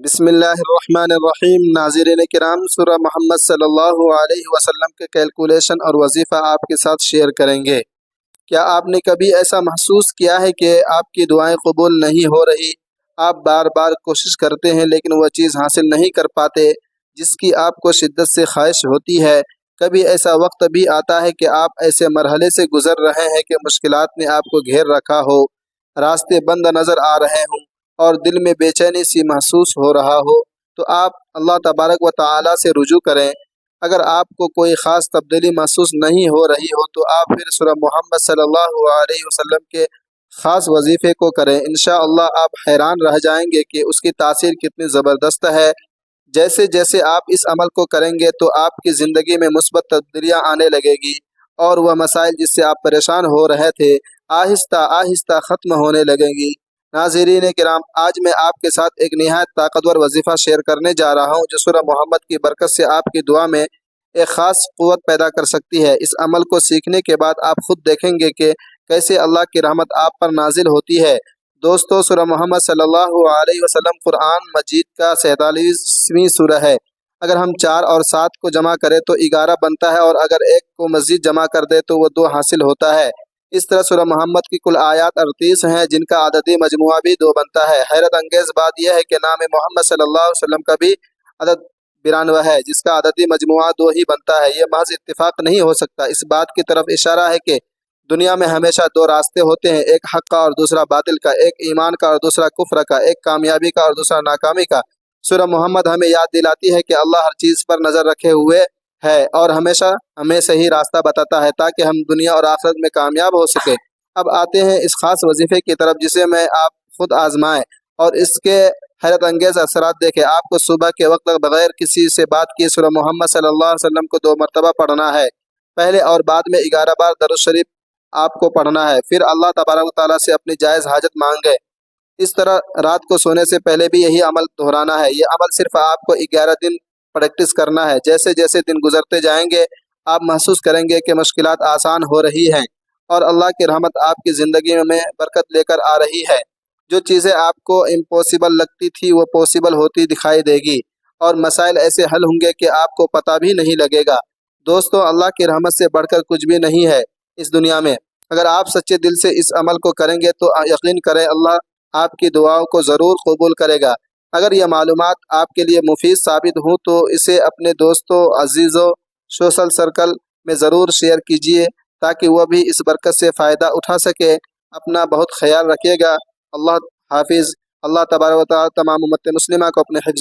بسم اللہ الرحمن الرحیم۔ ناظرین کرام، سورہ محمد صلی اللہ علیہ وسلم کے کیلکولیشن اور وظیفہ آپ کے ساتھ شیئر کریں گے۔ کیا آپ نے کبھی ایسا محسوس کیا ہے کہ آپ کی دعائیں قبول نہیں ہو رہی؟ آپ بار بار کوشش کرتے ہیں لیکن وہ چیز حاصل نہیں کر پاتے جس کی آپ کو شدت سے خواہش ہوتی ہے۔ کبھی ایسا وقت بھی آتا ہے کہ آپ ایسے مرحلے سے گزر رہے ہیں کہ مشکلات نے آپ کو گھیر رکھا ہو، راستے بند نظر آ رہے ہوں اور دل میں بے چینی سی محسوس ہو رہا ہو، تو آپ اللہ تبارک و تعالی سے رجوع کریں۔ اگر آپ کو کوئی خاص تبدیلی محسوس نہیں ہو رہی ہو تو آپ پھر سورہ محمد صلی اللہ علیہ وسلم کے خاص وظیفے کو کریں۔ انشاءاللہ آپ حیران رہ جائیں گے کہ اس کی تاثیر کتنی زبردست ہے۔ جیسے جیسے آپ اس عمل کو کریں گے تو آپ کی زندگی میں مثبت تبدیلیاں آنے لگے گی اور وہ مسائل جس سے آپ پریشان ہو رہے تھے آہستہ آہستہ ختم ہونے لگیں گی۔ ناظرین کرام، آج میں آپ کے ساتھ ایک نہایت طاقتور وظیفہ شیئر کرنے جا رہا ہوں جو سورہ محمد کی برکت سے آپ کی دعا میں ایک خاص قوت پیدا کر سکتی ہے۔ اس عمل کو سیکھنے کے بعد آپ خود دیکھیں گے کہ کیسے اللہ کی رحمت آپ پر نازل ہوتی ہے۔ دوستو، سورہ محمد صلی اللہ علیہ وسلم قرآن مجید کا 47ویں سورہ ہے۔ اگر ہم 4 اور 7 کو جمع کریں تو 11 بنتا ہے، اور اگر ایک کو مزید جمع کر دے تو وہ 2 حاصل ہوتا ہے۔ اس طرح سورہ محمد کی کل آیات 38 ہیں جن کا عددی مجموعہ بھی 2 بنتا ہے۔ حیرت انگیز بات یہ ہے کہ نام محمد صلی اللہ علیہ وسلم کا بھی عدد 92 ہے جس کا عددی مجموعہ 2 ہی بنتا ہے۔ یہ محض اتفاق نہیں ہو سکتا، اس بات کی طرف اشارہ ہے کہ دنیا میں ہمیشہ 2 راستے ہوتے ہیں، ایک حق کا اور دوسرا باطل کا، ایک ایمان کا اور دوسرا کفر کا، ایک کامیابی کا اور دوسرا ناکامی کا۔ سورہ محمد ہمیں یاد دلاتی ہے کہ اللہ ہر چیز پر نظر رکھے ہوئے ہے اور ہمیشہ ہمیں صحیح راستہ بتاتا ہے تاکہ ہم دنیا اور آخرت میں کامیاب ہو سکے۔ اب آتے ہیں اس خاص وظیفے کی طرف جسے میں آپ خود آزمائیں اور اس کے حیرت انگیز اثرات دیکھیں۔ آپ کو صبح کے وقت بغیر کسی سے بات کیے سورہ محمد صلی اللہ علیہ وسلم کو 2 مرتبہ پڑھنا ہے، پہلے اور بعد میں 11 بار درود شریف آپ کو پڑھنا ہے، پھر اللہ تبارک و تعالیٰ سے اپنی جائز حاجت مانگے۔ اس طرح رات کو سونے سے پہلے بھی یہی عمل دہرانا ہے۔ یہ عمل صرف آپ کو 11 دن پریکٹس کرنا ہے۔ جیسے جیسے دن گزرتے جائیں گے آپ محسوس کریں گے کہ مشکلات آسان ہو رہی ہیں اور اللہ کی رحمت آپ کی زندگی میں برکت لے کر آ رہی ہے۔ جو چیزیں آپ کو امپاسبل لگتی تھی وہ پاسبل ہوتی دکھائی دے گی اور مسائل ایسے حل ہوں گے کہ آپ کو پتہ بھی نہیں لگے گا۔ دوستو، اللہ کی رحمت سے بڑھ کر کچھ بھی نہیں ہے اس دنیا میں۔ اگر آپ سچے دل سے اس عمل کو کریں گے تو یقین کریں اللہ آپ کی دعاؤں کو ضرور قبول کرے گا۔ اگر یہ معلومات آپ کے لیے مفید ثابت ہوں تو اسے اپنے دوستوں، عزیزوں، سوشل سرکل میں ضرور شیئر کیجیے تاکہ وہ بھی اس برکت سے فائدہ اٹھا سکے۔ اپنا بہت خیال رکھیے گا۔ اللہ حافظ۔ اللہ تبارک و تعالی تمام امت مسلمہ کو اپنے حفظ